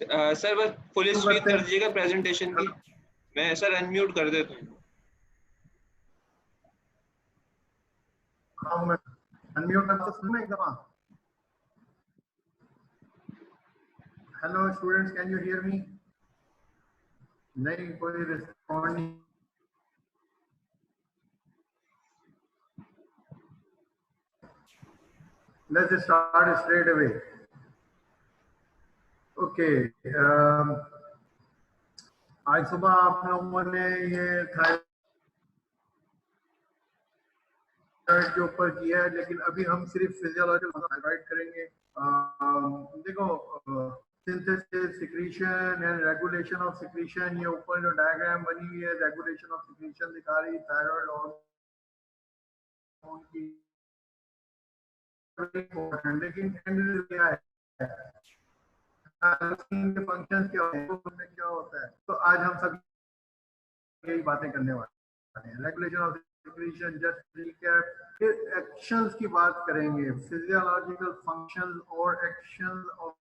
Sir बस full शुरू screen करते कर हैं। दीजिएगा प्रेजेंटेशन की। मैं सर अनम्यूट कर देता हूँ। हाँ, मैं अनम्यूट करके सुनना एक दफा। Hello students, can you hear me? नहीं, कोई रिस्पॉन्ड नहीं। Let's start straight away. Okay, आज सुबह आप लोगों ने ये थायराइड के ऊपर किया है, लेकिन अभी हम सिर्फ फिजियोलॉजिकल थायराइड करेंगे। देखो, synthesis, secretion and regulation of secretion, ये ऊपर जो डायग्राम बनी हुई है रेगुलेशन ऑफ सिक्रीशन दिखा रही है थायराइड हार्मोन की। लेकिन क्या है, के फंक्शन क्या होते हैं, उसमें क्या होता है, तो आज हम सब यही बातें करने वाले हैं। Regulation of secretion, just recap, फिर एक्शंस की बात करेंगे, फिजियोलॉजिकल फंक्शंस और actions of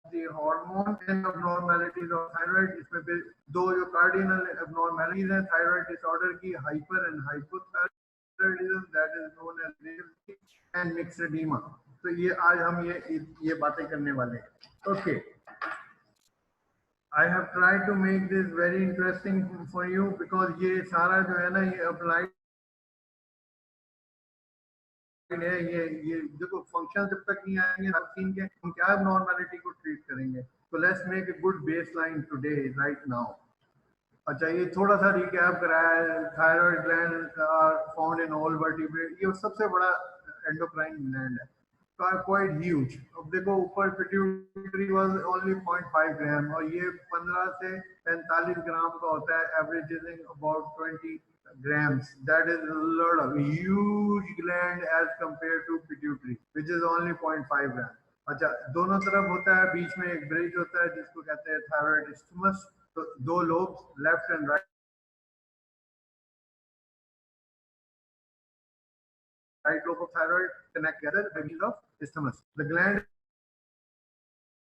the hormone and abnormalities of thyroid. इसमें फिर दो जो कार्डिनल abnormalities हैं थायराइड डिसऑर्डर की, hyper and hypothyroidism, that is known as and myxoedema. तो ये आज हम ये बातें करने वाले हैं। Okay, I have tried to make this very interesting for you because ये सारा जो है ना, ये अप्लाइड है। ये देखो, फंक्शन जब तक नहीं आएंगे वैक्सीन के, हम क्या नॉर्मेलिटी को ट्रीट करेंगे। तो let's make a good base line today right now. अच्छा, ये थोड़ा सा रिकैप कराया है। Thyroid gland are found in all vertebrate, ये सबसे बड़ा एंडोक्राइन ग्लैंड है, क्वाइट ह्यूज। अब देखो, ऊपर पिट्यूटरी वाज ओनली 0.5 ग्राम और ये 15 से 45 ग्राम का होता है, averaging about 20 grams. That is a lot of huge gland as compared to pituitary, which is only 0.5 gram. अच्छा, दोनों तरफ होता है, बीच में एक ब्रिज होता है जिसको कहते हैं थायराइड isthmus। तो दो lobes, left and right lobe of thyroid connect together by means of isthmus. The gland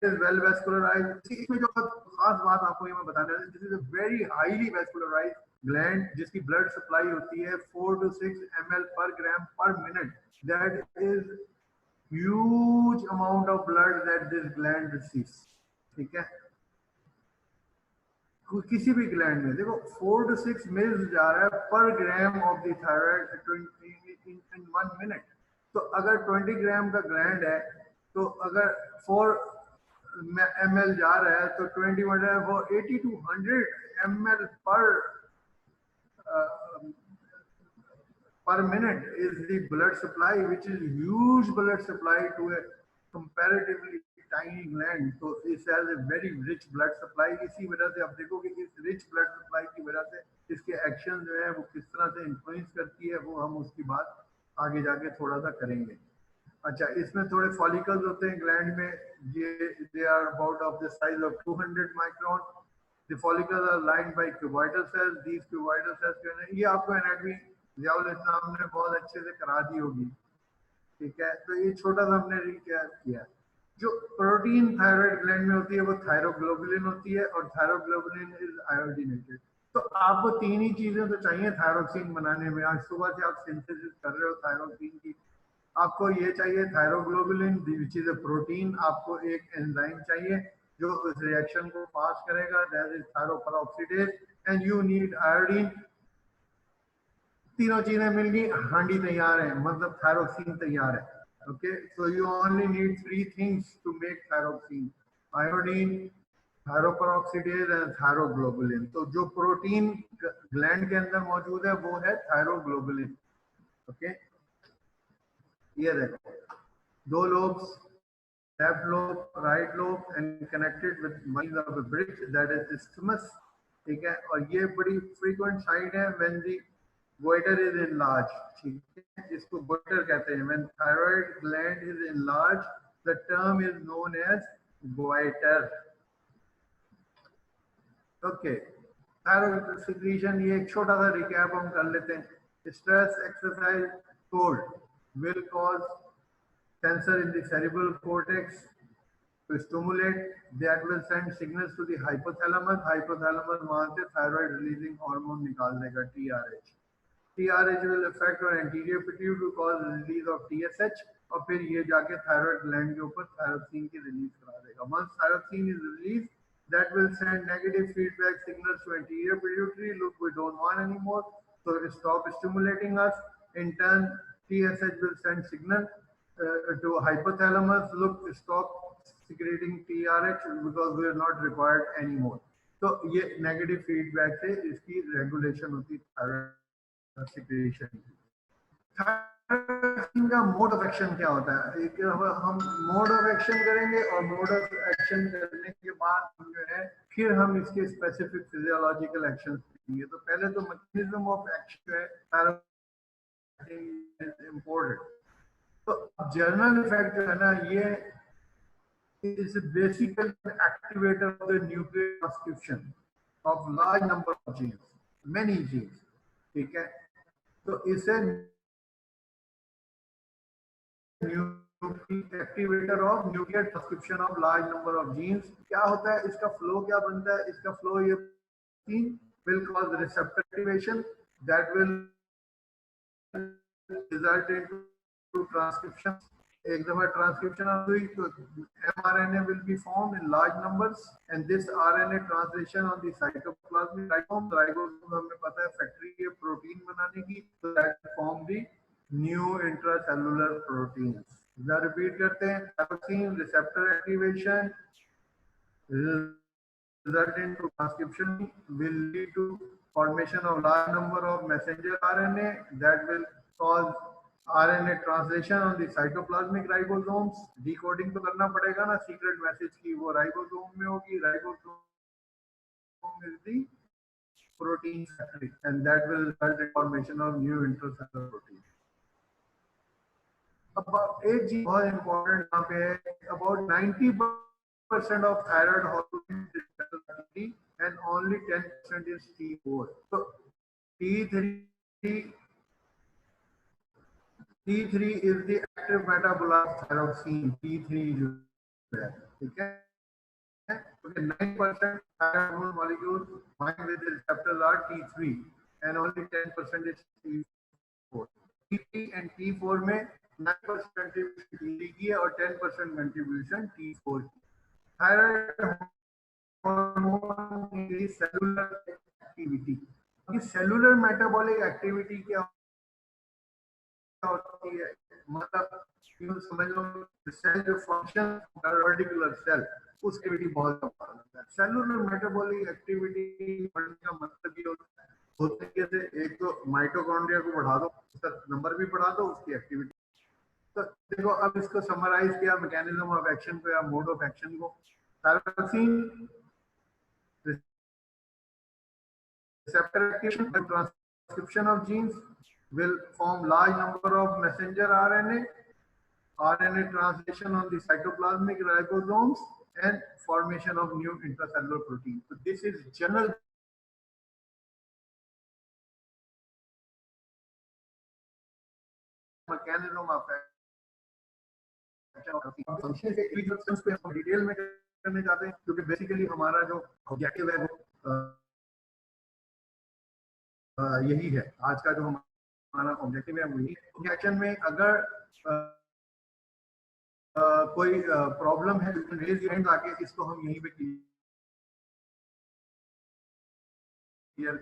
is well vascularized। इसमें जो खास बात आपको ये मैं बताने वाला, this is a very highly vascularised gland जिसकी ब्लड सप्लाई होती है 4 to 6 ml per gram per minute। That is huge amount of blood that this gland receives। ठीक है, किसी भी ग्लैंड में देखो 4 to 6 ml जा रहा है पर gram of the thyroid in 1 minute. तो अगर 20 ग्राम का ग्लैंड है, तो अगर 4 ml जा रहा है, तो 20 मतलब वो 80 to 100 ml per minute is the blood supply, which is huge blood supply to a comparatively tiny gland। तो it has a very rich blood supply। इसी वजह से आप देखो कि इस rich blood supply की वजह से इसके एक्शन जो है वो किस तरह से इन्फ्लुएंस करती है, वो हम उसकी बात आगे जाके थोड़ा सा करेंगे। अच्छा, इसमें थोड़े फॉलिकल्स होते हैं ग्लैंड में, ये they are about of the size of 200 micron. The follicles are lined by cuboidal cells. These cuboidal cells, ये आपको एनाटॉमी जियाउल इस्लाम ने बहुत अच्छे से करा दी होगी। ठीक है, तो ये छोटा सा हमने रिकैप किया। जो प्रोटीन थायराइड ग्लैंड में होती है वो थायरोग्लोबुलिन होती है, और थायरोग्लोबुलिन इज आयोडीनेटेड। तो आपको तीन ही चीजें तो चाहिए थायरोक्सिन बनाने में। आज सुबह से आप सिंथेसिस कर रहे हो थायरोक्सिन की, आपको ये चाहिए thyroglobulin which is a protein, आपको एक एंजाइम चाहिए जो उस रिएक्शन को पास करेगा, that is thyroperoxidase, and you need iodine. तीनों चीजें मिल गई, हांडी तैयार है, मतलब थायरोक्सिन तैयार है। Okay, so you only need 3 things to make thyroxine: iodine, thyroperoxidase and thyroglobulin. तो जो प्रोटीन ग्लैंड के अंदर मौजूद है वो है थायरोग्लोबुलिन। ओके, ये देखो, दो lobes, left lobe, right lobe, and connected with means of a bridge, that is isthmus। ठीक है, और ये बड़ी frequent site है when the goiter is enlarged। ठीक है, इसको goiter कहते हैं। When thyroid gland is enlarged, the term is known as goiter। Okay, thyroid secretion, ये एक छोटा सा recap हम कर लेते हैं। Stress, exercise, cold will cause cancer in the cerebral cortex, to stimulate, that will send signals to the hypothalamus. Hypothalamus वहाँ से thyroid releasing hormone निकाल देगा TRH. TRH will affect our anterior pituitary, cause release of TSH, और फिर ये जाके thyroid gland के ऊपर thyroxine की release करा देगा. Once thyroxine is released, that will send negative feedback signals to anterior pituitary. Look, we don't want anymore, so stop stimulating us. In turn, TSH will send signal to hypothalamus. Look, stop secreting TRH because we are not required anymore. तो ये negative feedback से इसकी regulation होती है secretion. Thyroxine का mode of action क्या होता है? एक हम मोड ऑफ एक्शन करेंगे और मोड ऑफ एक्शन करने के बाद हम जो है फिर हम इसके स्पेसिफिक फिजियोलॉजिकल एक्शन देखेंगे. तो पहले तो मैकेनिज्म ऑफ एक्शन जो है थायरोक्सिन इज इम्पोर्टेंट. तो जनरल इफेक्ट जो है ना, ये is a basically activator of the nuclear transcription of large number of genes, many genes. ठीक है, तो इसे activator of nuclear transcription of large number of genes. क्या होता है इसका फ्लो, क्या बनता है इसका फ्लो? ये will cause receptor activation that will result into transcription. एक दफा ट्रांसक्रिप्शन हुई तो mRNA will be formed in large numbers, and this RNA translation on the cytoplasmic ribosome. Ribosome हमें पता है फैक्ट्री है प्रोटीन बनाने की, so that form the new intracellular proteins. इधर रिपीट करते हैं. Thyroxine receptor activation result into transcription will lead to formation of large number of messenger RNA that will cause RNA translation on the cytoplasmic ribosomes. Decoding तो करना पड़ेगा ना secret message की, वो ribosome में होगी. Ribosome is the protein factory, and that will result in formation of new intracellular proteins. अब एक चीज बहुत इम्पोर्टेंट यहाँ पे है, about 90% of thyroid hormone is T, and only 10% is T4. So T3 is the active metabolite of thyroxine. T3 जो है, ठीक है. Okay, 9% thyroid hormone molecules bind with the receptors are T3, and only 10% is T4. T3 and T4 में 9% contribution T3 की है और 10% contribution T4 की. Thyroid hormone is cellular activity. Cellular metabolic activity क्या होती है? मतलब यूं समझ लो सेल जो फंक्शन पर्टिकुलर सेल उसकी एक्टिविटी बहुत होता है. सेलुलर मेटाबॉलिक एक्टिविटी का मतलब ये होता है कि एक तो माइटोकॉन्ड्रिया को बढ़ा दो, उसका नंबर भी बढ़ा दो, उसकी एक्टिविटी. तो देखो अब इसको समराइज किया मैकेनिज्म ऑफ एक्शन को या मोड ऑफ एक्शन को. Thyroxine receptor activation and transcription of genes will form large number of messenger RNA, RNA translation on the cytoplasmic ribosomes, and formation of new intracellular protein. So this is general mechanism of action. Detail में करने जाते हैं क्योंकि basically हमारा जो objective है वो यही है. आज का जो हमारा ऑब्जेक्टिव है वही. एक्शन में अगर कोई प्रॉब्लम है तो रेज योर हैंड आके इसको हम यहीं पे क्लियर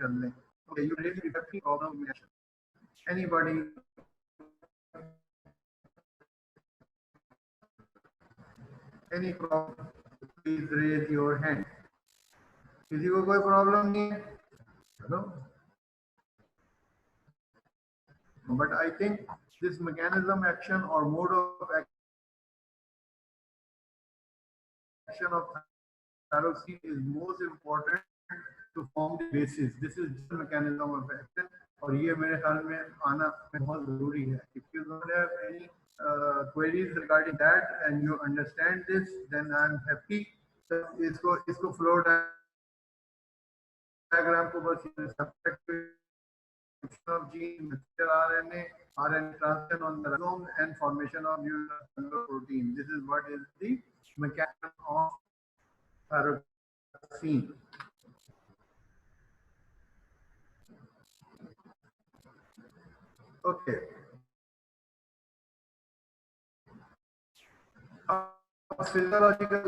कर लें. Okay, you raise defective problem में anybody any problem please raise your hand. किसी को कोई प्रॉब्लम नहीं है? Hello. But I think this mechanism action or mode of action of thyroxine is most important to form the basis. This is the mechanism of action, और ये मेरे ख्याल में आना बहुत जरूरी है. If you don't have any queries regarding that and you understand this, then I am happy. इसको flow diagram को बस of gene, messenger RNA, RNA translation on the ribosome, and formation of new cellular protein. This is what is the mechanism of thyroxine. Okay. Physiological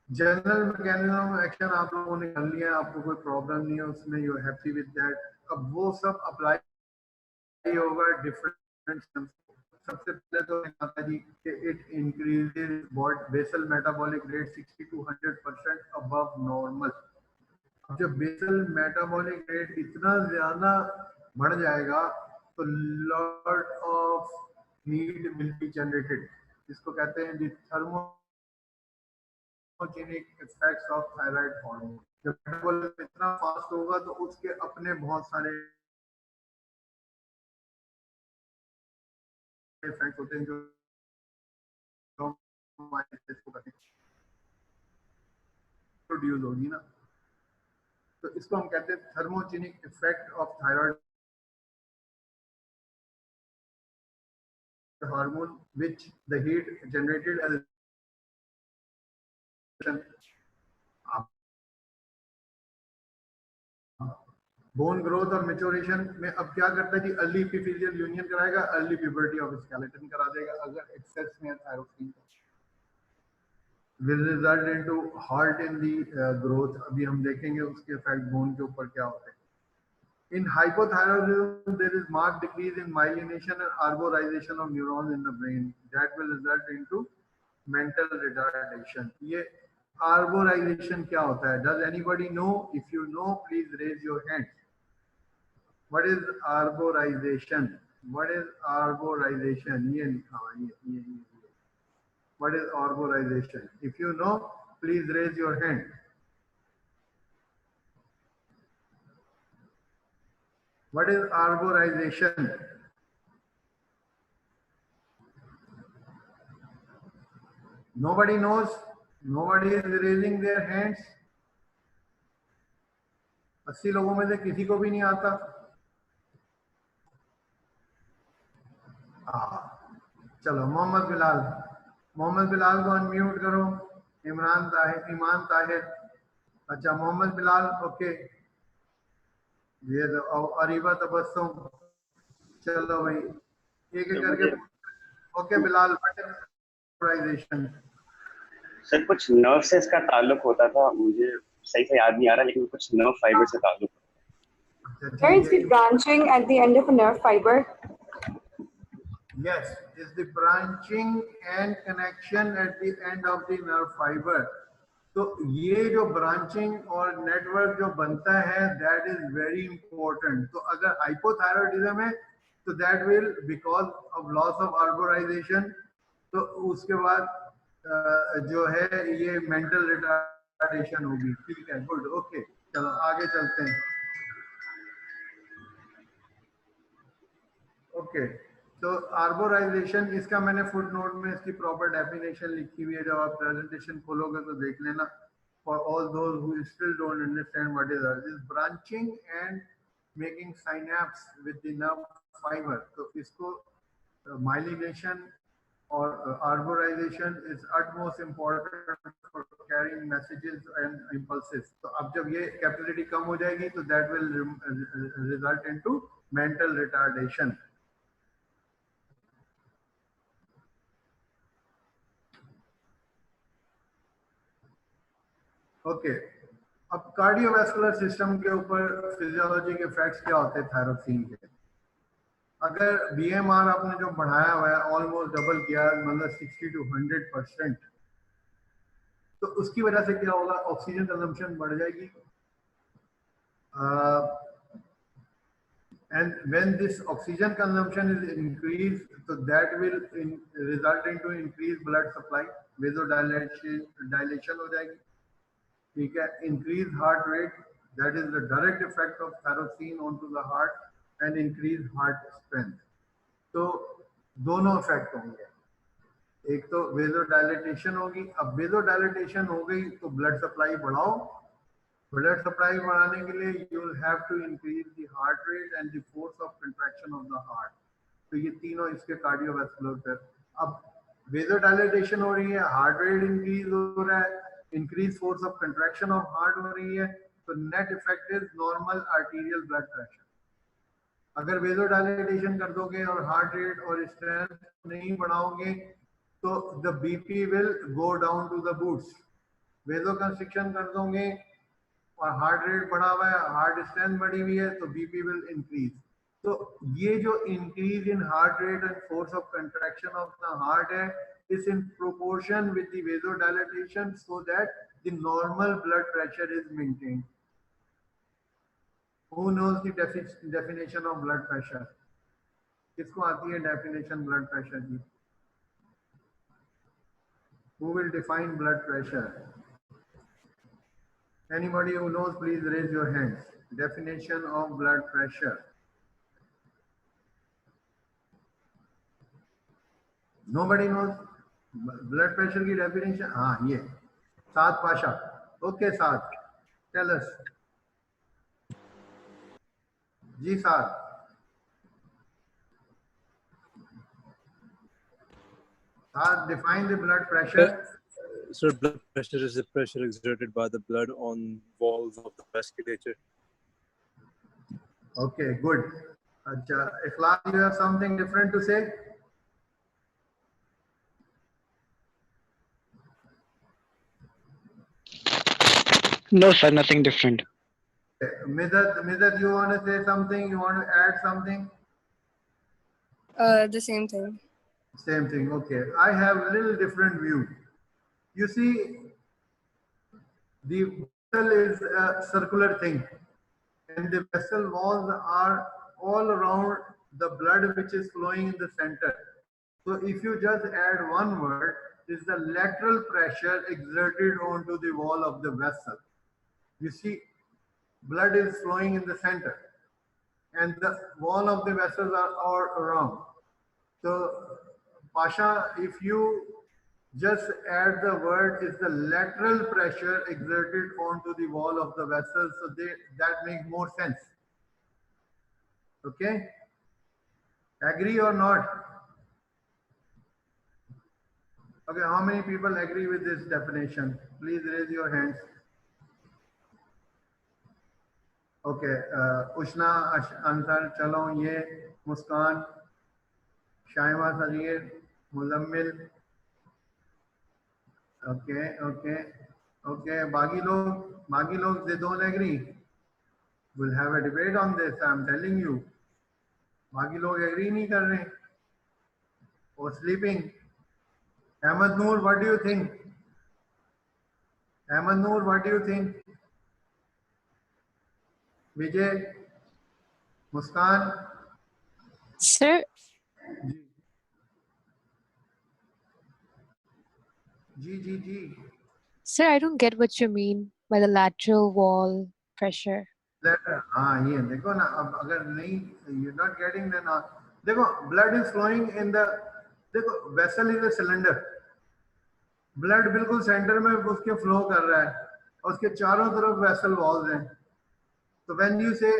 general mechanism action आप लोगों ने कर लिया, आपको कोई प्रॉब्लम नहीं है उसमें, यू हैप्पी विद दैट। अब वो सब अप्लाई होगा डिफरेंट। सबसे पहले तो आता जी कि it increases body basal metabolic rate 60 to 100% above normal. अब जब बेसल मेटाबॉलिक रेट इतना ज्यादा बढ़ जाएगा तो lot of heat will be generated, जिसको कहते हैं the thermogenic effects of thyroid hormone. जब मेटाबॉलिज्म इतना फास्ट होगा तो उसके अपने बहुत सारे इफेक्ट होते हैं जो प्रोड्यूस होगी ना, तो इसको हम कहते हैं thermogenic effect of thyroid hormone which the heat generated as bone growth और मेच्योरेशन में अब क्या करता है कि अर्ली एपिफिजियल यूनियन कराएगा, अर्ली प्यूबर्टी ऑफ स्केलेटन करा देगा अगर एक्सेस में thyroxine will result into halt in the growth। अभी हम देखेंगे उसके इफेक्ट बोन के ऊपर क्या होते हैं। In hypothyroidism, there is marked decrease in myelination and arborization of neurons in the brain that will result into mental retardation। ये arborization क्या होता है? Does anybody know? If you know, please raise your hand। What is arborization? What is arborization? ये लिखा हुआ ये। What is arborization? If you know, please raise your hand। What is arborization? Nobody knows. Nobody is raising their hands। 80 लोगों में से किसी को भी नहीं आता। चलो मोहम्मद बिलाल को अनम्यूट करो। ईमान ताहिर। अच्छा मोहम्मद बिलाल, ओके। ये तो अरीबा तबस्सुम। चलो भाई एक एक करके। ओके बिलाल, सर कुछ नर्व से इसका ताल्लुक होता था, मुझे सही से याद नहीं आ रहा, लेकिन कुछ नर्व फाइबर से ताल्लुक। Where is the branching at the end of a nerve fiber? Yes, is the branching and connection at the end of the nerve fiber। तो ये जो ब्रांचिंग और नेटवर्क जो बनता है दैट इज वेरी इंपॉर्टेंट। तो अगर हाइपोथायरॉयडिज्म है तो that will because of loss of arborisation, तो उसके बाद जो है ये मेंटल रिटार्डेशन होगी। ठीक है, गुड, ओके। चलो आगे चलते हैं। ओके, तो आर्बोराइजेशन, इसका मैंने फुट नोट में इसकी प्रॉपर डेफिनेशन लिखी हुई है, जब आप प्रेजेंटेशन खोलोगे तो देख लेना। For all those who still don't understand what is this branching and making synapse with the nerve fibre, तो इसको माइलिनेशन और आर्बोराइजेशन is utmost important for carrying messages and impulses। तो अब जब ये कैपेसिटी कम हो जाएगी तो that will result into mental retardation. Okay, अब कार्डियोवैस्कुलर सिस्टम के ऊपर फिजियोलॉजी के इफेक्ट्स क्या होते हैं थायरोक्सिन के। अगर बीएमआर आपने जो बढ़ाया हुआ है ऑलमोस्ट डबल किया, मतलब 60 to 100%, तो उसकी वजह से क्या होगा, ऑक्सीजन कंजम्पशन बढ़ जाएगी। and when this oxygen consumption is increased, so that will result into increased blood supply, vasodilation हो जाएगी। ठीक है, increased heart rate, that is the direct effect of thyroxine onto the heart, and increased heart strength। तो दोनों effect होंगे, एक तो वेजोडाइलेटेशन होगी। अब वेजोडाइलेटेशन हो गई तो ब्लड सप्लाई बढ़ाओ। ब्लड सप्लाई बढ़ाने के लिए you will have to increase the heart rate and the force of contraction of the heart. तो ये तीनों इसके कार्डियोवैस्कुलर। अब वेजोडाइलेटेशन हो रही है, हार्ट रेट इंक्रीज हो रहा है, increase force of contraction of heart हो रही है, तो net effect is normal arterial blood pressure. अगर वेजोडाइलेटेशन कर दोगे और हार्ट रेट और स्ट्रेंथ नहीं बढ़ाओगे तो the BP will go down to the boots. Vasoconstriction कर दोगे और हार्ट रेट बढ़ा हुआ है, हार्ट स्ट्रेंथ बढ़ी हुई है, तो बीपी विल इंक्रीज। तो ये जो increase in heart rate and force of contraction of the heart है, is in proportion with the vasodilatation so that the normal blood pressure is maintained. Who knows the definition of blood pressure? किसको आती है definition blood pressure की? Who will define blood pressure? Anybody who knows, please raise your hands. Definition of blood pressure. Nobody knows. Blood pressure की definition, हाँ ये सात Pasha. Okay सात, tell us. जी सात, define the blood pressure. So blood pressure is the pressure exerted by the blood on walls of the vasculature. Okay, good. Acha, Ikhlas, you have something different to say? No, sir, nothing different. Midat, you want to say something? You want to add something? The same thing. Same thing. Okay. I have a little different view. You see, the vessel is a circular thing, and the vessel walls are all around the blood which is flowing in the center. So if you just add one word, is the lateral pressure exerted onto the wall of the vessel. You see, blood is flowing in the center, and the wall of the vessels are all around. So, Pasha, if you just add the word is the lateral pressure exerted onto the wall of the vessel, so that makes more sense. Okay? Agree or not? Okay, how many people agree with this definition? Please raise your hands. Okay, Ushna answer, chalo ye, Muskan, Shaima Sajeer, Muzammil. Okay, Bagi log, they don't agree. We'll have a debate on this, I'm telling you. Bagi log agree nahi kar rahe. Or sleeping. Ahmed Noor, what do you think? Ahmed Noor, what do you think? Vijay, Muskan? Sir, G. sir, I don't get what you mean by the lateral wall pressure. हाँ ये देखो ना, अब अगर नहीं, you're not getting then देखो blood is flowing in the, देखो vessel is a cylinder, blood बिल्कुल सेंटर में उसके फ्लो कर रहा है और उसके चारों तरफ vessel walls हैं. So when you say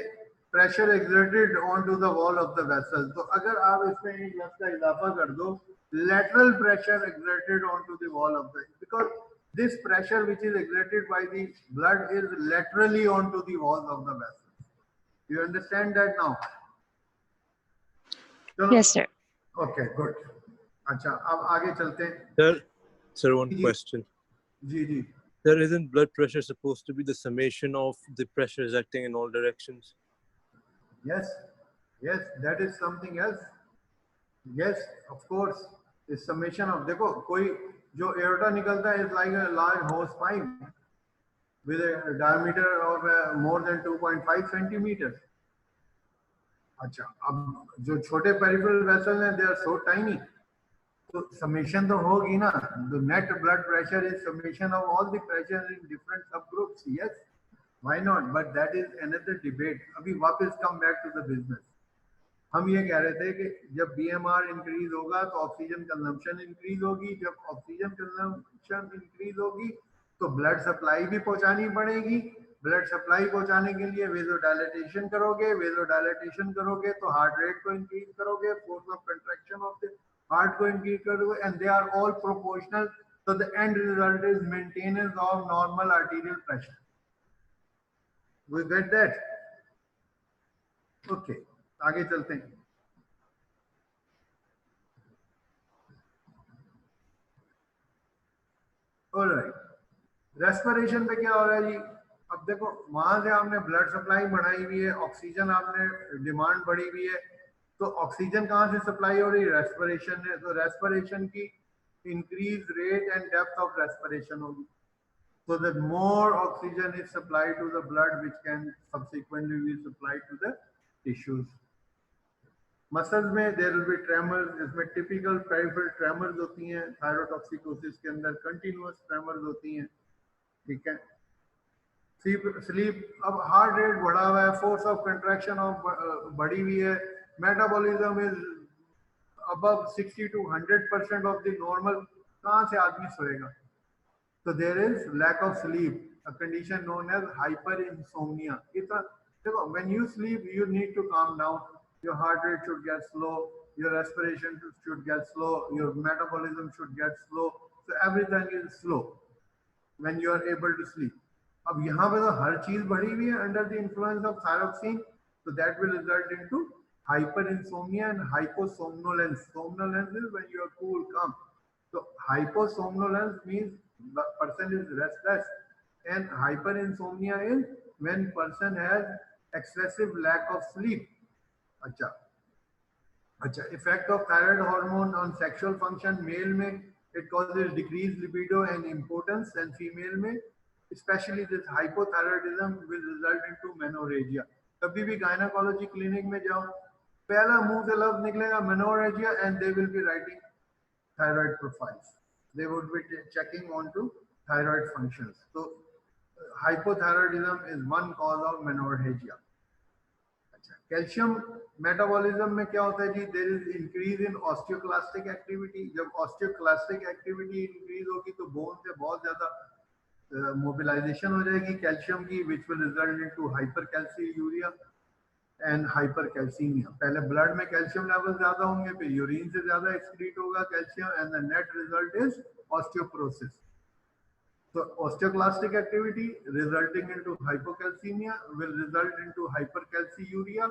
pressure exerted onto the wall of the vessel, तो अगर आप इसमें एक लफ्ज़ का इजाफा कर दो, lateral pressure exerted onto the wall of the, because this pressure which is exerted by the blood is laterally onto the walls of the vessel. You understand that now? Chalo. Yes, sir. Okay, good. अच्छा, अब आगे चलते हैं. Sir, one question. Ji. There isn't blood pressure supposed to be the summation of the pressures acting in all directions? Yes, that is something else. Yes, of course. It's summation of, देखो कोई जो aorta निकलता है is like a large hose pipe with a diameter of more than 2.5 centimeters. अच्छा, अब जो छोटे peripheral vessels हैं, they are so tiny. तो summation तो होगी ना. The net blood pressure is summation of all the pressures in different subgroups. Yes, why not? But that is another debate. अभी वापस come back to the business. हम ये कह रहे थे कि जब BMR इंक्रीज होगा तो ऑक्सीजन कंजम्पशन इंक्रीज होगी. जब ऑक्सीजन कंजम्पशन इंक्रीज होगी तो ब्लड सप्लाई भी पहुंचानी पड़ेगी. ब्लड सप्लाई पहुंचाने के लिए वेजोडाइलेटेशन करोगे तो हार्ट रेट को इंक्रीज करोगे, force of contraction of the heart को increase कर दोगे, and they are all proportional, so the end result is maintenance of normal arterial pressure. We get that? Okay, आगे चलते हैं. Alright, रेस्पिरेशन पे क्या हो रहा है जी? अब देखो वहां से आपने ब्लड सप्लाई बढ़ाई हुई है, ऑक्सीजन आपने डिमांड बढ़ी हुई है, तो ऑक्सीजन कहाँ से सप्लाई हो रही है? रेस्पिरेशन है. तो रेस्पिरेशन की increase rate and depth of respiration होगी. So that more oxygen is supplied to the blood, which can subsequently be supplied to the tissues. Muscles में there will be tremors. इसमें typical peripheral tremors होती हैं. Thyrotoxicosis के अंदर continuous tremors होती हैं. ठीक है. Sleep. अब heart rate बढ़ा हुआ है, force of contraction of बढ़ी हुई है. Metabolism is above 60 to 100% of the normal. कहाँ से आदमी सोएगा? So there is lack of sleep, a condition known as hyperinsomnia. When you sleep, you need to calm down. Your heart rate should get slow, your respiration should get slow, your metabolism should get slow. So everything is slow when you are able to sleep. अब यहाँ पे तो हर चीज बढ़ी हुई है under the influence of thyroxine, so that will result into hyperinsomnia and hyposomnolence. Somnolence is when you are cool, calm. So hyposomnolence means the person is restless, and hyperinsomnia is when person has excessive lack of sleep. अच्छा, effect of thyroid hormone on sexual function. Male में it causes decreased libido and impotence, and female में especially this hypothyroidism will result into menorrhagia. कभी भी gynecology clinic में जाओ, पहला मुंह से लफ्ज निकलेगा menorrhagia, and they will be writing thyroid profiles. They would be checking onto thyroid functions. So hypothyroidism is one cause of menorrhagia. Calcium metabolism में क्या होता है जी? There is increase in osteoclastic activity. जब osteoclastic activity increase होगी तो bone से बहुत ज़्यादा mobilization हो जाएगी calcium की, which will result into hypercalciuria and hypercalcemia. पहले blood में calcium level ज़्यादा होंगे, फिर urine से ज़्यादा excrete होगा calcium, and the net result is osteoporosis. So osteoclastic activity resulting into hypocalcemia will result into hypercalciuria,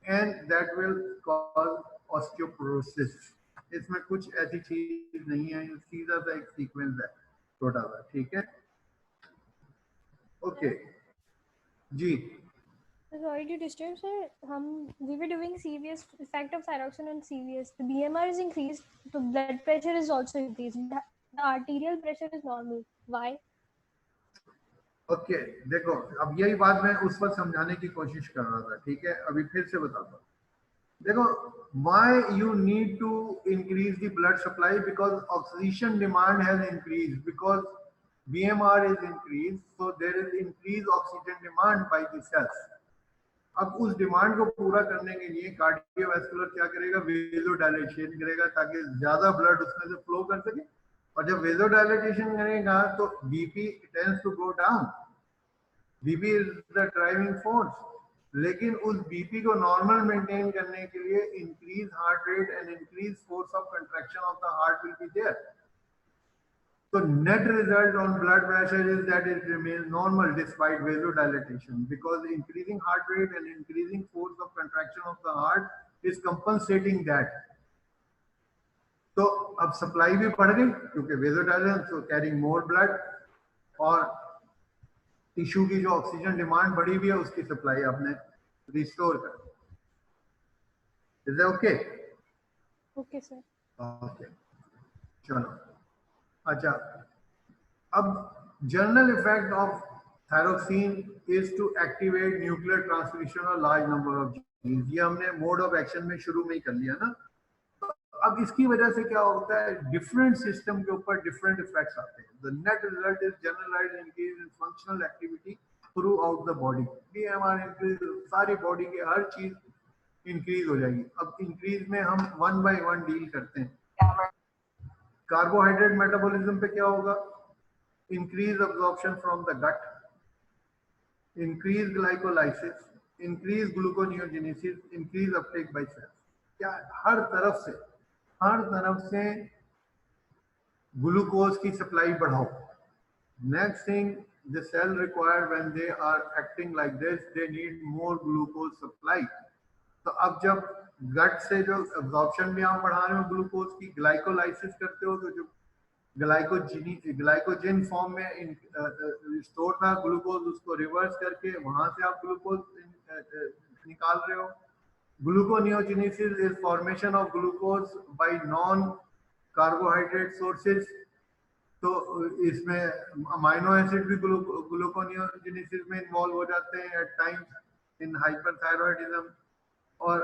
and that will cause osteoporosis. इसमें कुछ ऐसी चीज नहीं है, सीधा सा एक सीक्वेंस है छोटा सा. ठीक है, ओके जी. Sorry to disturb, sir. We were doing CVS, effect of thyroxine on CVS. The BMR is increased, the blood pressure is also increased. The arterial pressure is normal. Why? Okay, देखो अब यही बात मैं उस वक्त समझाने की कोशिश कर रहा था. ठीक है, अभी फिर से बताता हूँ. देखो, why you need to increase the blood supply? Because oxygen demand has increased, because BMR is increased, so there is increased oxygen demand by the cells. अब उस डिमांड को पूरा करने के लिए कार्डियोवैस्कुलर क्या करेगा? वेज़ोडाइलेशन करेगा ताकि ज्यादा ब्लड उसमें से फ्लो कर सके. और जब वेज़ोडाइलेशन करेगा तो BP tends to go down. BP is the driving force. लेकिन उस बीपी को नॉर्मल मेंटेन करने के लिए increase heart rate and increase force of contraction of the heart will be there. So net result on blood pressure is that it remains normal despite vasodilatation, because increasing heart rate and increasing force of contraction of the heart is compensating that. तो अब supply भी बढ़ गई क्योंकि vasodilatation, so carrying more blood, और tissue की जो oxygen demand बढ़ी हुई है उसकी सप्लाई आपने रिस्टोर कर. Is that okay? Okay, sir. Okay. चलो. अच्छा, अब general effect of thyroxine is to activate nuclear transmission और लार्ज नंबर ऑफ जीन्स. ये हमने मोड ऑफ एक्शन में शुरू में ही कर लिया ना. अब इसकी वजह से क्या होता है? डिफरेंट सिस्टम के ऊपर डिफरेंट इफेक्ट्स आते हैं. The net result is generalized increase in functional activity throughout the body. BMR increase, सारी बॉडी के हर चीज इंक्रीज हो जाएगी. अब इंक्रीज में हम वन बाय वन डील करते हैं. कार्बोहाइड्रेट मेटाबॉलिज्म पे क्या होगा? Increase absorption from the gut, increase glycolysis, increase gluconeogenesis, increase uptake by cells. क्या हर तरफ से हर तरफ से ग्लूकोज की सप्लाई बढ़ाओ. Next thing, the cell required when they are acting like this, they need more glucose supply. तो अब जब गट से जो एब्जॉर्प्शन भी आप बढ़ा रहे हो ग्लूकोज की, ग्लाइकोलाइसिस करते हो, तो जो ग्लाइकोजन फॉर्म में स्टोर था ग्लूकोज, उसको रिवर्स करके वहां से आप ग्लूकोज निकाल रहे हो. Gluconeogenesis is formation of glucose bye non carbohydrate sources. तो इसमें अमाइनो एसिड भी ग्लूकोनियोजेनेसिस में इन्वॉल्व हो जाते हैं एट टाइम्स इन हाइपरथायरॉयडिज्म. और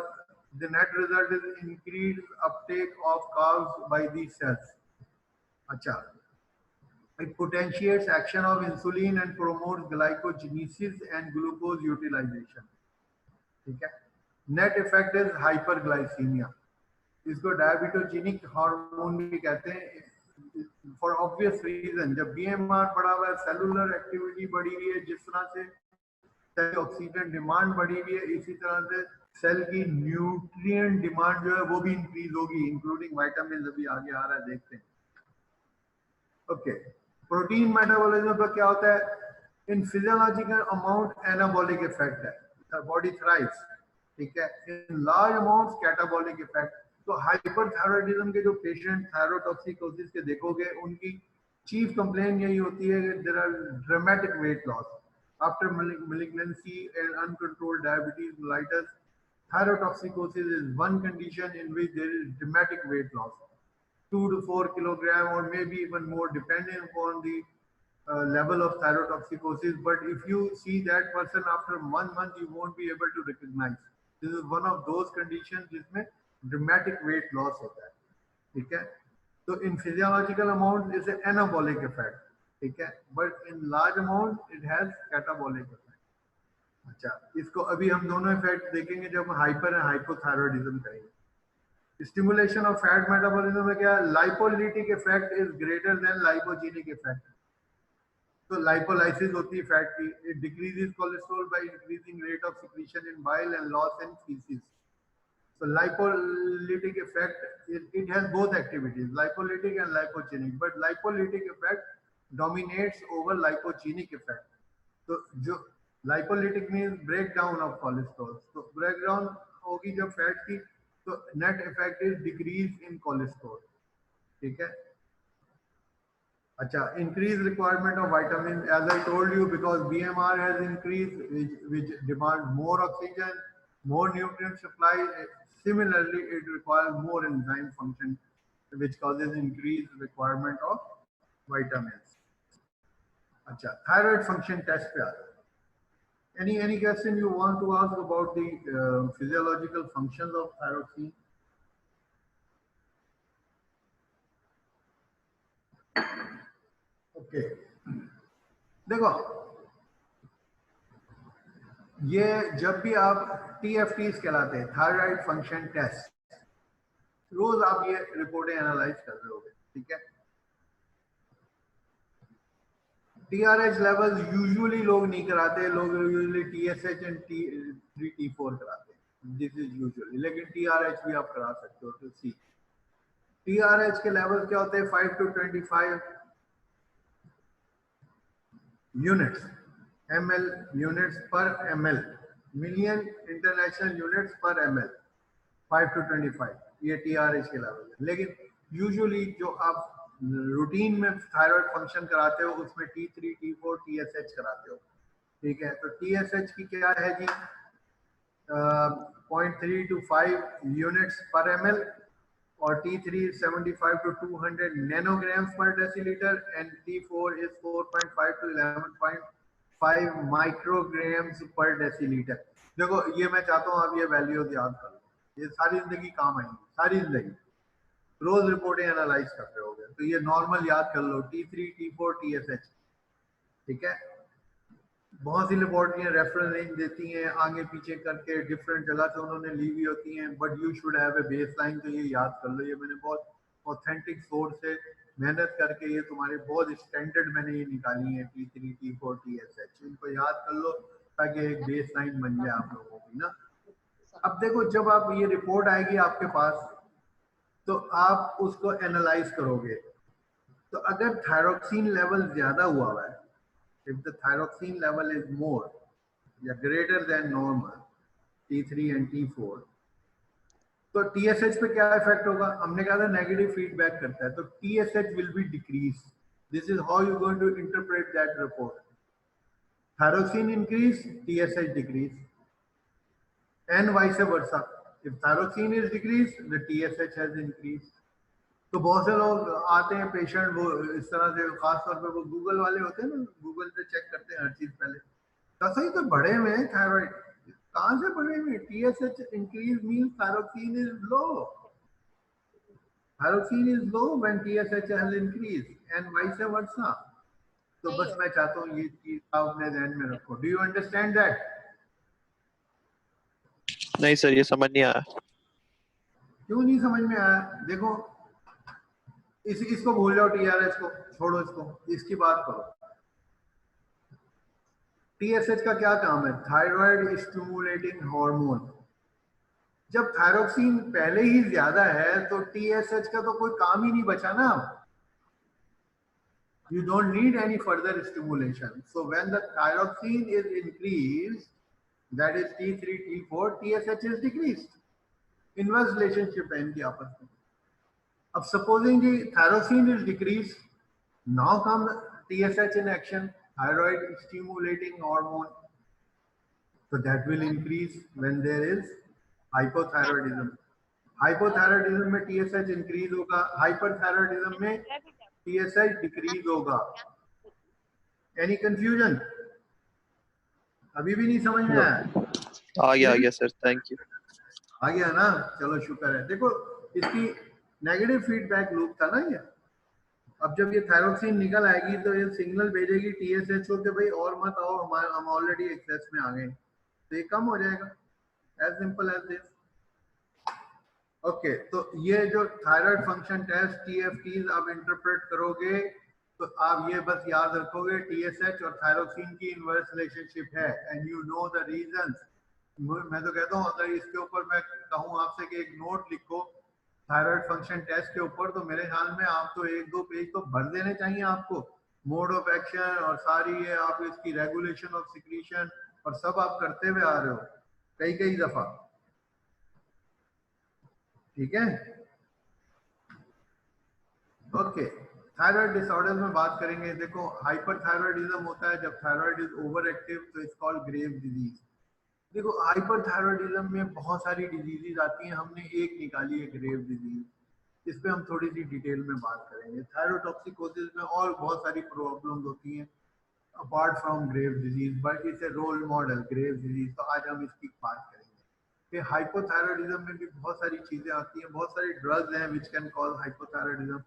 the net result is increased uptake of carbs by these cells. अच्छा, it potentiates action of insulin and promotes glycogenesis and glucose utilization. ठीक है. Net effect is hyperglycemia. इसको diabetogenic hormone भी कहते हैं for obvious reason. जब BMR बढ़ा हुआ है, सेलुलर एक्टिविटी बढ़ी हुई है, जिस तरह से सेल ऑक्सीजन डिमांड बढ़ी हुई है, इसी तरह से सेल की न्यूट्रिएंट डिमांड जो है वो भी इंक्रीज होगी, इंक्लूडिंग विटामिन. अभी आगे आ रहा है, देखते हैं. ओके, प्रोटीन मेटाबॉलिज्म पर क्या होता है? इन फिजियोलॉजिकल अमाउंट एनाबॉलिक इफेक्ट है, बॉडी थ्राइव्स. ठीक है. In large amounts catabolic effect. तो हाइपरथायरॉयडिज्म के जो पेशेंट थायरोटॉक्सिकोसिस के देखोगे, उनकी चीफ कंप्लेन यही होती है कि there are dramatic weight loss after malignancy and uncontrolled diabetes mellitus. Thyrotoxicosis is one condition in which there is dramatic weight loss, 2 to 4 kilogram or maybe even more depending upon the level of thyrotoxicosis. But if you see that person after 1 month, you won't be able to recognize. This is one of those conditions जिसमें dramatic weight loss होता है. ठीक है. So in physiological amount is an anabolic effect. ठीक है. But in large amount it has catabolic effect. अच्छा, इसको अभी हम दोनों इफेक्ट देखेंगे जब हाइपर एंड हाइपोथायरॉयडिज्म करेंगे. स्टिमुलेशन ऑफ फैट मेटाबॉलिज्म में क्या, lipolytic effect is greater than lipogenic effect. तो लाइपोलाइसिस होती है फैट की. It decreases cholesterol by increasing rate of secretion in bile and loss in faeces. So lipolytic effect, it has both activities, lipolytic and lipogenic, but lipolytic effect dominates over lipogenic effect. So जो lipolytic means breakdown of cholesterol. So breakdown होगी जब fat की, तो net effect is decrease in cholesterol. ठीक है. अच्छा, increased requirement of vitamin, as I told you, because BMR has increased, which demands more oxygen, more nutrient supply. Similarly, it requires more enzyme function, which causes increased requirement of vitamins. अच्छा, thyroid function test पे आता है. Any question you want to ask about the physiological functions of thyroxine? Okay. देखो, ये जब भी आप TFTs कहलाते हैं, थायराइड फंक्शन टेस्ट, रोज आप ये रिपोर्टें एनालाइज कर रहे होगे. ठीक है. TRH लेवल यूजुअली लोग नहीं कराते, लोग usually TSH and T3 T4 कराते हैं. दिस इज यूजुअली, लेकिन TRH भी आप करा सकते हो. तो सी TRH के लेवल क्या होते हैं? 5 to 25 units, ml units per ml, million international units per ml, 5 to 25. ये TRH के लेवल है. लेकिन यूजुअली जो आप रूटीन में थायराइड फंक्शन कराते हो, उसमें T3 T4 TSH कराते हो. ठीक है. तो TSH की क्या है जी? 0.3 to 5 यूनिट्स पर ml, और T3 is 75 to 200 nanograms per deciliter, and T4 is 4.5 to 11.5 micrograms पर डेसीलीटर. देखो, ये मैं चाहता हूँ आप ये वैल्यूज याद कर लो, ये सारी जिंदगी काम आएंगी, सारी जिंदगी रोज रिपोर्टें एनालाइज कर रहे होगे, तो ये नॉर्मल याद कर लो. T3 T4 TSH. ठीक है. बहुत सी लेबोरेटरियां रेफरेंस रेंज देती हैं आगे पीछे करके, डिफरेंट जगह से उन्होंने ली हुई होती हैं, but you should have a baseline. तो ये याद कर लो, ये मैंने बहुत ऑथेंटिक सोर्स से मेहनत करके ये तुम्हारे बहुत स्टैंडर्ड मैंने ये निकाली है. T3 T4 TSH, इनको याद कर लो ताकि एक बेसलाइन बन जाए आप लोगों की ना. अब देखो, जब आप ये रिपोर्ट आएगी आपके पास, तो आप उसको एनालाइज करोगे। तो अगर थायरोक्सिन लेवल ज्यादा हुआ है, if the thyroxine level is more या greater than normal T3 and T4, तो TSH पे क्या इफेक्ट होगा? हमने कहा था नेगेटिव फीडबैक करता है, तो TSH will be decrease. This is how you going to interpret that report. Thyroxine increase, TSH decrease, and vice versa. If thyroxine is decrease, the TSH has increase. तो बहुत से लोग आते हैं पेशेंट, वो इस तरह से, खासतौर पे वो गूगल वाले होते हैं ना, गूगल पे चेक करते हैं हर चीज पहले। तो सही तो बढ़े हुए हैं थायराइड, कहाँ से बढ़े हुए? TSH increase means thyroxine is low. Thyroxine is low when TSH has increase and vice वर्सा। तो बस मैं चाहता हूँ ये चीज आप अपने ध्यान में रखो। Do you understand that? नहीं सर, ये समझ नहीं आया। क्यों नहीं समझ में आया? देखो, इसको भूल जाओ, TRS को छोड़ो, इसकी बात करो। TSH का क्या काम है? Thyroid stimulating hormone. जब थायरोक्सिन पहले ही ज्यादा है तो TSH का तो कोई काम ही नहीं बचा ना। You don't need any further stimulation. So when the thyroxine is increased, that is T3, T4, TSH is decreased. Inverse relationship है इनकी आपस में। अब supposing the thyroxine is decreased, now comes TSH in action, thyroid stimulating hormone. So that will increase when there is hypothyroidism. Hypothyroidism में TSH increase होगा, hyperthyroidism में TSH decrease होगा। Any confusion? अभी भी नहीं समझ में आया? आ गया सर, थैंक यू। आ गया ना, चलो शुक्र है। देखो, इसकी नेगेटिव फीडबैक लूप था ना ये। अब जब ये थायरोक्सिन निकल आएगी तो ये सिग्नल भेजेगी TSH को कि भाई और मत आओ, हम ऑलरेडी एक्सेस में आ गए, तो ये कम हो जाएगा। As simple as this. Okay, तो ये जो थायराइड फंक्शन टेस्ट TFTs आप इंटरप्रेट करोगे तो आप ये बस याद रखोगे TSH और थायरोक्सिन की इनवर्स रिलेशनशिप है, and you know the reasons. मैं तो कहता हूँ अगर इसके ऊपर मैं कहूँ आपसे कि एक नोट लिखो थायराइड फंक्शन टेस्ट के ऊपर, तो मेरे ख्याल में आप तो 1-2 पेज तो भर देने चाहिए आपको। मोड ऑफ एक्शन और सारी ये आप इसकी रेगुलेशन ऑफ सिक्रीशन और सब आप करते हुए आ रहे हो कई दफा। ठीक है, ओके। थायराइड डिसऑर्डर्स में बात करेंगे। देखो, हाइपरथायरॉयडिज्म होता है जब थायराइड इज ओवर एक्टिव, तो इट्स कॉल्ड ग्रेव डिजीज। देखो, हाइपरथायरॉयडिज्म में बहुत सारी डिजीजेज आती हैं, हमने एक निकाली है ग्रेव डिजीज, इस पे हम थोड़ी सी डिटेल में बात करेंगे। थायरोटॉक्सिकोसिस में और बहुत सारी प्रॉब्लम्स होती हैं apart from grave disease, but it's a role model grave disease, तो आज हम इसकी बात करेंगे। फिर हाइपोथायरॉयडिज्म में भी बहुत सारी चीजें आती हैं, बहुत सारी ड्रग्स हैं विच कैन कॉज हाइपोथायरॉयडिज्म,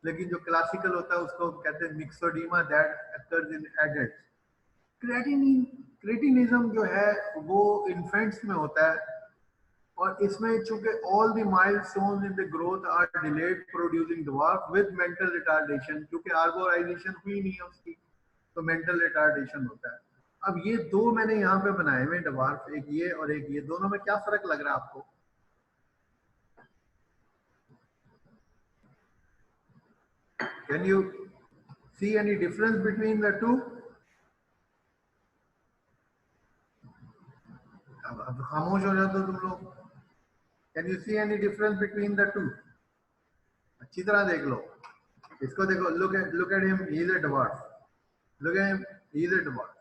लेकिन जो क्लासिकल होता है उसको कहते हैं myxoedema, that occurs in adults. Cretinism जो है वो इन्फेंट्स में होता है, और इसमें चूंकि all the milestones in the growth are delayed producing dwarf with mental retardation, क्योंकि आर्बोराइजेशन हुई नहीं है उसकी, तो मेंटल रिटार्डेशन होता है। अब ये दो मैंने यहाँ पे बनाए हुए ड्वार्फ, एक ये और एक ये, दोनों में क्या फर्क लग रहा है आपको? Can you see any difference between the two? अब खामोश हो जाते हो तुम लोग। Can you see any difference between the two? अच्छी तरह देख लो इसको, देखो, look at him, he is a dwarf. Look at him, he is a dwarf.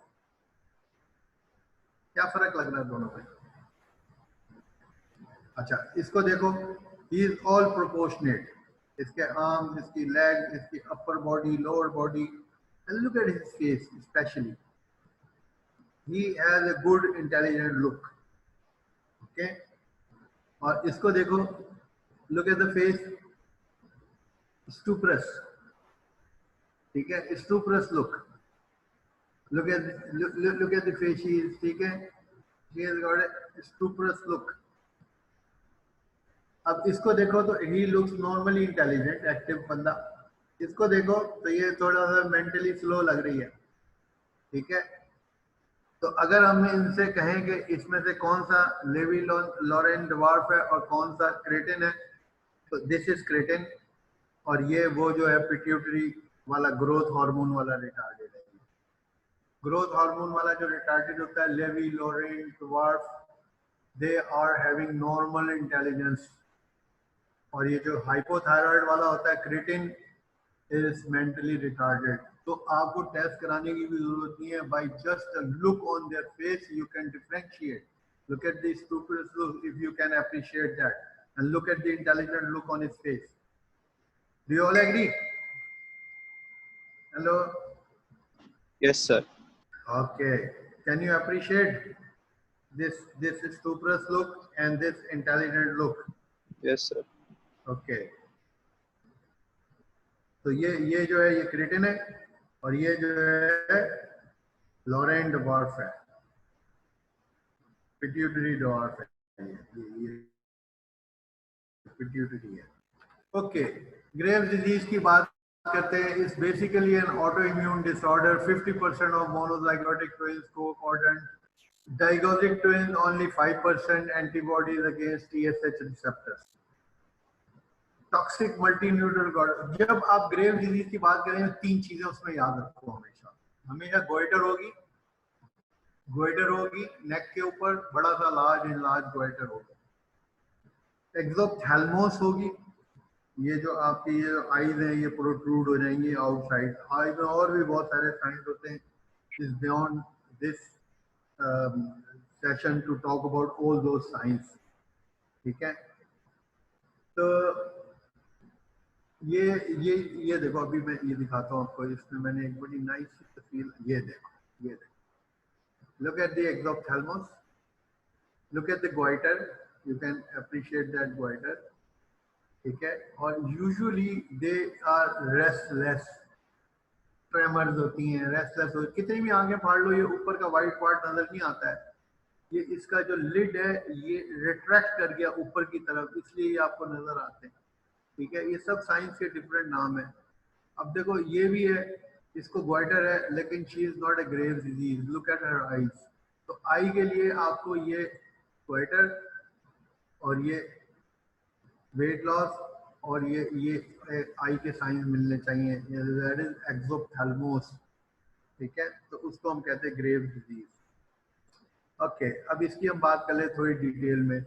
क्या फर्क लग रहा है दोनों में? अच्छा, इसको देखो, he is all proportionate. इसके आर्म, इसकी लेग, इसकी upper body, lower body, and look at his face especially. He has a good intelligent look. Okay, और इसको देखो, look at the face, stuporous. ठीक है, stuporous look. Look at the face, ठीक है, she has got a stuporous look. अब इसको देखो तो he looks normally intelligent, active बंदा। इसको देखो तो ये थोड़ा सा मेंटली स्लो लग रही है। ठीक है, तो अगर हम इनसे कहें कि इसमें से कौन सा लेवी लॉरेन ड्वार्फ है और कौन सा क्रेटिन है, तो दिस इज क्रेटिन, और ये वो जो है पिट्यूटरी वाला ग्रोथ हार्मोन वाला रिटार्डेड है। ग्रोथ हार्मोन वाला जो रिटार्डेड होता है, Levi, Lorain, dwarf, they are having normal intelligence. और ये जो हाइपोथायराइड वाला होता है क्रेटिन इज मेंटली रिटार्डेड। तो आपको टेस्ट कराने की भी जरूरत नहीं है, by just a look on their face you can differentiate. Look at the stupid look if you can appreciate that, and look at the intelligent look on his face. Do you all agree? Hello? Yes, sir. Okay, can you appreciate this stupid look and this intelligent look? Yes, sir. Okay, तो ये जो है ये creatine है, और ये जो है लॉरेन डवार्फ है, पिट्यूटरी डवार्फ है, ये पिट्यूटरी है। ओके, ग्रेव्स डिजीज की बात करते हैं। Is basically an autoimmune disorder. 50% of monozygotic twins coordinate, dizygotic twins only 5% antibodies against TSH receptors. Toxic multinodular goitre. जब आप ग्रेव डिजीज की बात करें तो 3 चीजें उसमें याद रखो हमेशा। हमेशा गोइटर होगी नेक के ऊपर, बड़ा सा लार्ज गोइटर होगा। एक्सोप्थैल्मोस होगी, ये जो आपकी ये आईज हैं ये प्रोट्रूड हो जाएंगी आउटसाइड। आईज में और भी बहुत सारे साइंस होते हैं। Is beyond this session to talk about all those science, ठीक है? तो ये देखो, अभी मैं ये दिखाता हूँ आपको। इसमें मैंने एक बड़ी नाइस तस्वीर, ये देखो। Look at the exophthalmos, look at the goitre, you can appreciate that goitre, ठीक है? और usually they are restless, tremors होती हैं, रेस्टलेस हो। कितनी भी आंखें फाड़ लो, ये ऊपर का वाइट पार्ट नजर नहीं आता है। ये इसका जो लिड है ये रिट्रैक्ट कर गया ऊपर की तरफ, इसलिए ये आपको नजर आते हैं, ठीक है? ये सब साइंस के डिफरेंट नाम है। अब देखो ये भी है, इसको गोइटर है, लेकिन she is not a grave disease. Look at her eyes. तो आई के लिए आपको ये गोइटर और ये वेट लॉस और ये आई के साइंस मिलने चाहिए। दैट इज एक्सोप्थैल्मोस, ठीक है? तो उसको हम कहते हैं ग्रेव डिजीज। ओके, अब इसकी हम बात कर ले थोड़ी डिटेल में।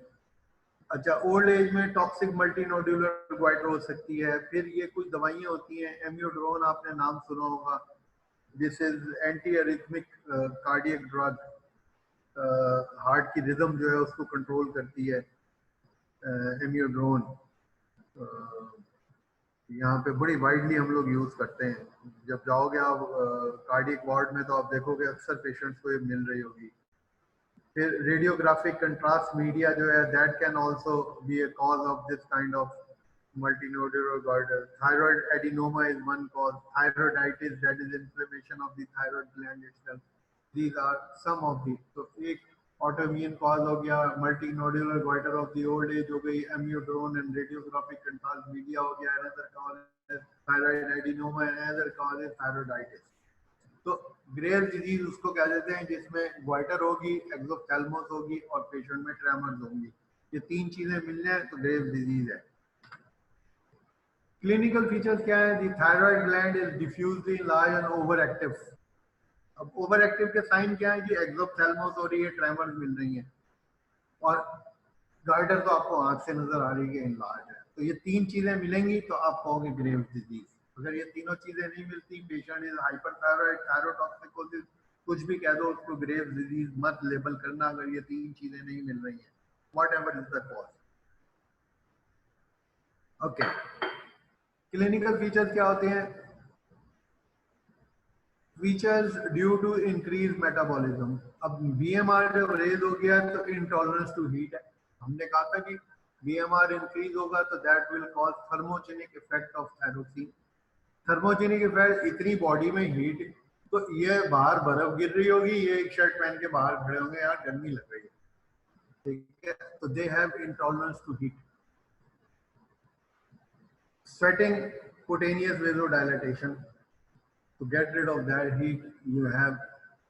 अच्छा, ओल्ड एज में टॉक्सिक मल्टीनोड्यूलर गोइटर हो सकती है। फिर ये कुछ दवाइयाँ होती हैं, एम्यूड्रोन आपने नाम सुना होगा। This is anti arrhythmic cardiac drug, heart की रिदम जो है उसको कंट्रोल करती है एम्यूड्रोन। यहाँ पे बड़ी वाइडली हम लोग यूज करते हैं। जब जाओगे आप कार्डियक वार्ड में तो आप देखोगे अक्सर पेशेंट्स को ये मिल रही होगी। फिर रेडियोग्राफिक कंट्रास्ट मीडिया जो है, that can also be a cause of this kind of multinodular goiter. Thyroid adenoma is one cause. Thyroiditis, that is inflammation of the thyroid gland itself. These are some of the. तो एक autoimmune cause हो गया, multinodular goiter of the old age हो गई, amiodarone and radiographic contrast media हो गया, another cause is thyroid adenoma and another cause is thyroiditis. तो Grave disease उसको कह देते हैं जिसमें गोइटर होगी, एक्सोप्थैल्मोस होगी और पेशेंट में ट्रेमर्स होंगी। ये 3 चीजें मिलने हैं तो ग्रेव डिजीज है। क्लिनिकल फीचर्स क्या है? The thyroid gland is diffusely large and over active. अब ओवर एक्टिव के साइन क्या है कि एक्सोप्थैल्मोस हो रही है, ट्रेमर्स मिल रही हैं, और गाइटर तो आपको आंख से नजर आ रही है इनलार्ज है। तो ये 3 चीजें मिलेंगी तो आप कहोगे ग्रेव डिजीज। अगर ये तीनों चीजें नहीं मिलती, पेशेंट इज हाइपरथायराइड, थायरोटॉक्सिकोसिस, कुछ भी कह दो, उसको ग्रेव डिजीज मत लेबल करना अगर ये 3 चीजें नहीं मिल रही हैं, whatever is the cause. Okay, clinical features क्या होते हैं? Features due to increase metabolism. अब बीएमआर जब रेज हो गया तो इंटॉलरेंस टू हीट है। हमने कहा था कि बीएमआर इंक्रीज होगा तो that will cause thermogenic effect of thyroxine. Thermogenic effect, इतनी बॉडी में हीट, तो ये बाहर बर्फ गिर रही होगी, ये एक शर्ट पहन के बाहर खड़े होंगे, यार गर्मी लग रही है, ठीक है? तो they have intolerance to heat. Sweating, cutaneous vasodilatation. To get rid of that heat, you have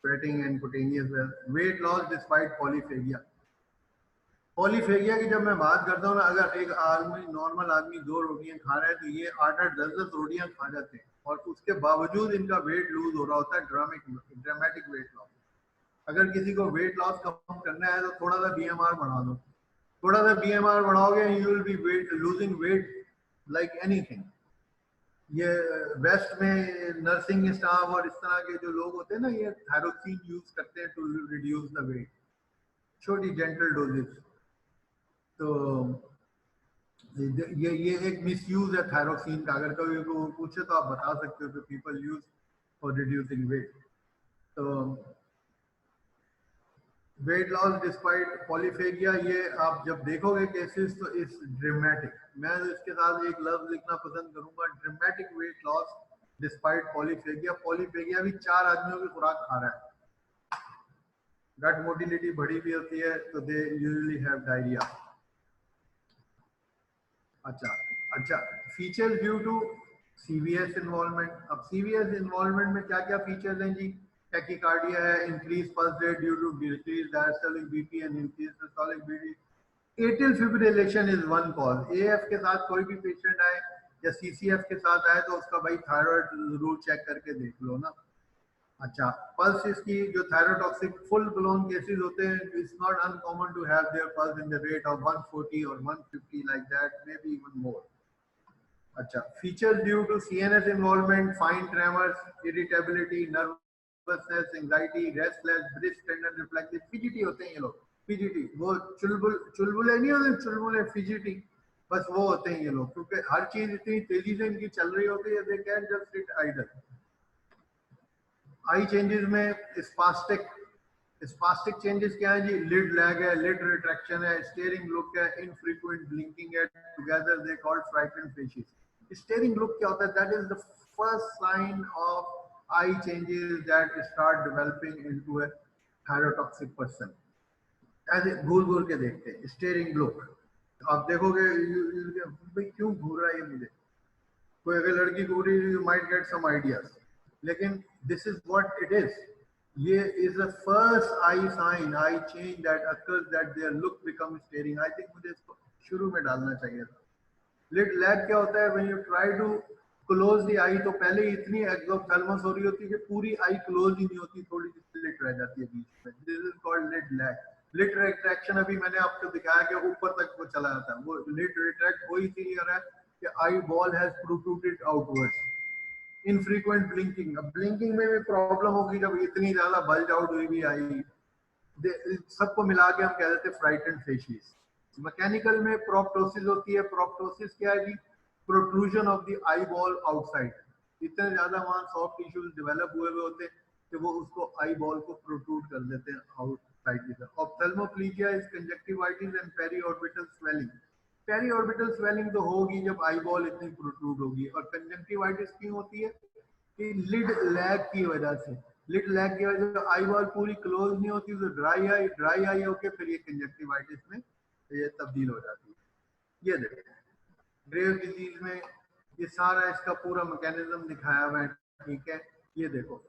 sweating and cutaneous. Weight loss despite polyphagia. Polyphagia की जब मैं बात करता हूँ ना, अगर एक आदमी नॉर्मल आदमी 2 रोटियां खा रहा है तो ये 8-8 10-10 रोटियां खा जाते हैं और उसके बावजूद इनका वेट लूज हो रहा होता है, ड्रामेटिक वेट लॉस। अगर किसी को वेट लॉस कम करना है तो थोड़ा सा बीएमआर बढ़ा दो, थोड़ा सा बीएमआर बढ़ाओगे, you will be weight losing weight like anything. ये वेस्ट में नर्सिंग स्टाफ और इस तरह के जो लोग होते हैं ना, ये थायरोक्सिन यूज करते हैं टू रिड्यूस द वेट, छोटी जेंटल डोजेस। तो ये एक मिसयूज है थायरोक्सिन का। अगर कभी को पूछे तो आप बता सकते हो कि people use for reducing weight. तो वेट लॉस डिस्पाइट पॉलीफेजिया, ये आप जब देखोगे केसेस तो इट्स ड्रामेटिक। मैं इसके साथ एक लफ्ज लिखना पसंद करूंगा, dramatic weight loss despite polyphagia. Polyphagia भी 4 आदमियों की खुराक खा रहा है, गट मोटिलिटी बढ़ी भी होती है, तो दे यूजुअली हैव डायरिया। अच्छा, features due to CVS involvement. अब सीवीएस इन्वॉल्वमेंट में क्या क्या फीचर्स हैं जी? टैकीकार्डिया है, increase pulse rate due to decrease diastolic BP and increase systolic BP. Atrial fibrillation is one cause. AF के साथ कोई भी पेशेंट आए या सीसीएफ के साथ आए तो उसका भाई थायराइड जरूर चेक करके देख लो ना। अच्छा, पल्स इसकी जो थायरोटॉक्सिक फुल ब्लोन केसेस होते हैं, it's not uncommon to have their pulse in the rate of 140 और 150 like that, may be even more. अच्छा, features due to CNS involvement, fine tremors, irritability, nervousness, anxiety, restless, brisk tender, reflexive, fidgety होते हैं ये लोग। Fidgety, वो चुलबुले नहीं होते, चुलबुले fidgety, बस वो होते हैं ये लोग, क्योंकि हर चीज इतनी तेजी से इनकी चल रही होती है, they can just sit idle. Eye changes में स्पास्टिक चेंजेस क्या है जी? लिड लैग है, लिड रिट्रैक्शन है, स्टेयरिंग लुक है, इनफ्रीक्वेंट ब्लिंकिंग है, together they called frightened faces. Staring look क्या होता है? That is the first sign of eye changes that start developing into a thyrotoxic person. ऐसे घूर घूर के देखते हैं स्टेयरिंग लुक। आप देखोगे भाई क्यों घूर रहा है ये मुझे, कोई अगर लड़की घूर रही है, you might get some ideas, लेकिन this is what it is. ये is the first eye sign, eye change that occurs, that their look become staring. I think मुझे इसको शुरू में डालना चाहिए था। लिड लैग क्या होता है? When you try to close the eye, तो पहले ही इतनी एक्सोप्थेल्मस हो रही होती है कि पूरी आई क्लोज ही नहीं होती, थोड़ी सी स्लिट रह जाती है बीच में। This is called lid lag. Lid retraction अभी मैंने आपको दिखाया कि ऊपर तक वो चला जाता है, वो लिड रिट्रैक्ट वही इसीलिए है कि eyeball has protruded outwards. Infrequent blinking, अब ब्लिंकिंग में भी प्रॉब्लम होगी जब इतनी ज्यादा बल्ज आउट हुई भी आई। सबको मिला के हम कह देते हैं फ्राइटेंड फेशिस। मैकेनिकल में प्रोप्टोसिस होती है। प्रोप्टोसिस क्या है जी? Protrusion of the eyeball outside. इतने ज्यादा वहां सॉफ्ट टिश्यूज डेवलप हुए होते हैं कि वो उसको आई बॉल को प्रोट्रूड कर देते हैं आउटसाइड की तरफ। Ophthalmoplegia is conjunctivitis and periorbital swelling. Periorbital swelling तो होगी जब आई बॉल इतनी प्रोट्रूड होगी, और कंजक्टिवाइटिस क्यों होती है? कि लिड लैग की वजह से। लिड लैग की वजह से आई बॉल पूरी क्लोज नहीं होती, तो ड्राई आई होके फिर ये कंजक्टिवाइटिस में ये तब्दील हो जाती है। ये देखो ग्रेव डिजीज में ये सारा इसका पूरा मैकेनिज्म दिखाया हुआ है, ठीक है। ये देखो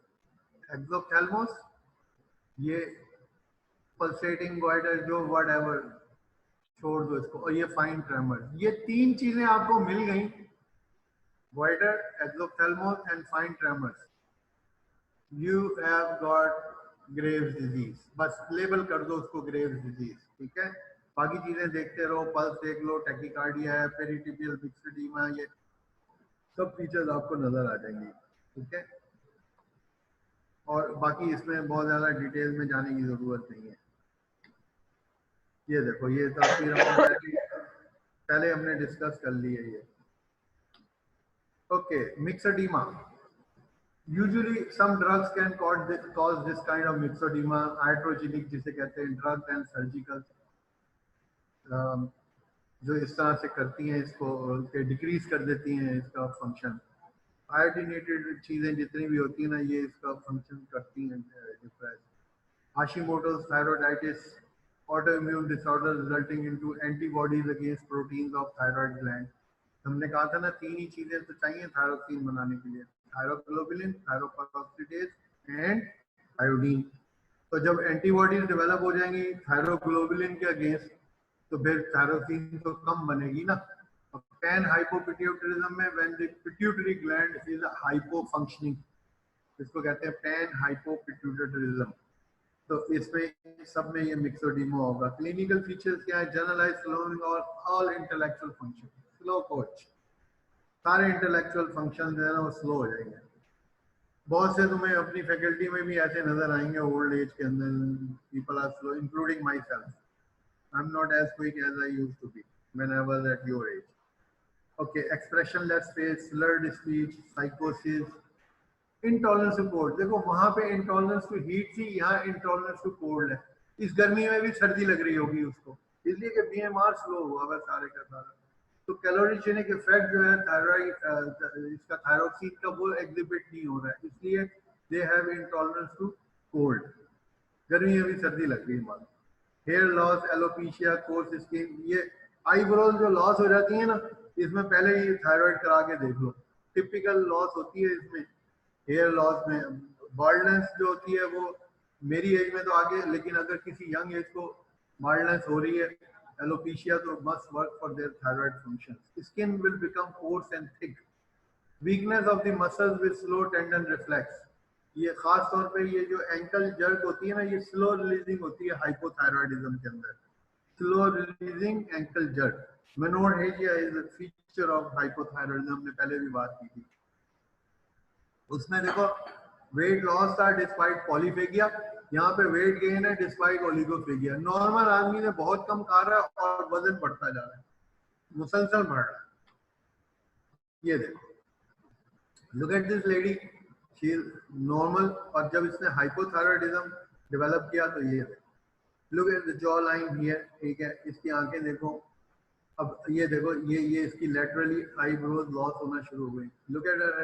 एक्सोप्थेल्मोस, ये पल्सेटिंग गोइटर, जो व्हाटएवर, छोड़ दो इसको, और ये फाइन ट्रेमर। ये 3 चीजें आपको मिल गई, goitre, exophthalmos and fine tremors. You have got Graves disease. बस लेबल कर दो उसको ग्रेव्स डिजीज, ठीक है। बाकी चीजें देखते रहो, पल्स देख लो, टैकीकार्डिया है, पेरिटिपियल मिक्सडीमा, ये सब फीचर्स आपको नजर आ जाएंगे, ठीक है। और बाकी इसमें बहुत ज्यादा डिटेल में जाने की जरूरत नहीं है। ये देखो ये तस्वीर पहले हमने डिस्कस कर ली है ये। Okay, मिक्सडीमा। Usually some drugs can cause this kind of myxedema, iatrogenic जिसे कहते हैं, drugs and surgical जो इस तरह से करती हैं इसको, डिक्रीज कर देती हैं इसका फंक्शन। आयोडीनेटेड चीजें जितनी भी होती हैं ना, ये इसका फंक्शन करती हैं depress. Hashimoto's thyroiditis, autoimmune disorder resulting into antibodies against proteins of thyroid gland। हमने कहा था ना 3 ही चीजें तो चाहिए थायरोक्सिन बनाने के लिए, थायरोग्लोबुलिन, थायरोपेरोक्सिडेज एंड आयोडीन। तो जब एंटीबॉडीज डेवलप हो जाएंगी थायरोग्लोबुलिन के अगेंस्ट, तो फिर थायरोसिन तो कम बनेगी ना। पैन हाइपोपिट्यूटरिज्म में when the pituitary gland is hypo functioning, इसको कहते हैं पैन हाइपोपिट्यूटरिज्म। तो इसमें सब में ये मिक्सोडीमा होगा। क्लिनिकल फीचर्स क्या है? जनरलाइज स्लोइंग और all intellectual function, slow coach, सारे इंटेलेक्चुअल फंक्शन जो है ना वो स्लो हो जाएंगे। बहुत से तुम्हें अपनी फैकल्टी में भी ऐसे नजर आएंगे ओल्ड एज के अंदर, people are slow including myself. I am not as quick as I used to be when I was at your age. Okay, expressionless face, slurred speech, साइकोसिस, इंटॉलरेंस टू कोल्ड। देखो वहां पे intolerance to heat थी, यहाँ intolerance to cold है। इस गर्मी में भी सर्दी लग रही होगी उसको, इसलिए कि बीएमआर स्लो हुआ है सारे का सारा। तो कैलोरीजेनिक इफेक्ट जो है थायराइड इसका थायरोक्सिन का वो एग्जिबिट नहीं हो रहा है, इसलिए they have intolerance to cold. गर्मी में भी सर्दी लग रही है मान। Hair loss, alopecia, coarse skin, ये आईब्रोज जो लॉस हो जाती है ना, इसमें पहले ही थायराइड करा के देख लो। टिपिकल लॉस होती है इसमें हेयर लॉस में। बाल्डनेस जो होती है वो मेरी एज में तो आगे, लेकिन अगर किसी यंग एज को बाल्डनेस हो रही है, एलोपेशिया, तो must work for their thyroid functions. Skin will become course and thick. Weakness of the muscles with slow tendon reflex, ये खास तौर पे ये जो एंकल जर्क होती है ना, ये स्लो रिलीजिंग होती है हाइपोथायराइडिज्म के अंदर। Slow releasing ankle jerk, menorrhagia is a feature of hypothyroidism, हमने पहले भी बात की थी। उसमें देखो वेट लॉस था डिस्पाइट पॉलीफेगिया, यहाँ पे वेट गेन है डिस्पाइट ओलिगोफेगिया। नॉर्मल आदमी ने बहुत कम खा रहा है और वजन बढ़ता जा रहा है, मुसलसल बढ़ रहा है। ये देखो, look at this lady, she is normal, और जब इसने हाइपोथायराइडिज्म डेवलप किया तो ये look at the jaw line here, ठीक है। इसकी आंखें देखो, अब ये देखो ये इसकी लेटरली आईब्रोज लॉस होना शुरू हो गई। Look at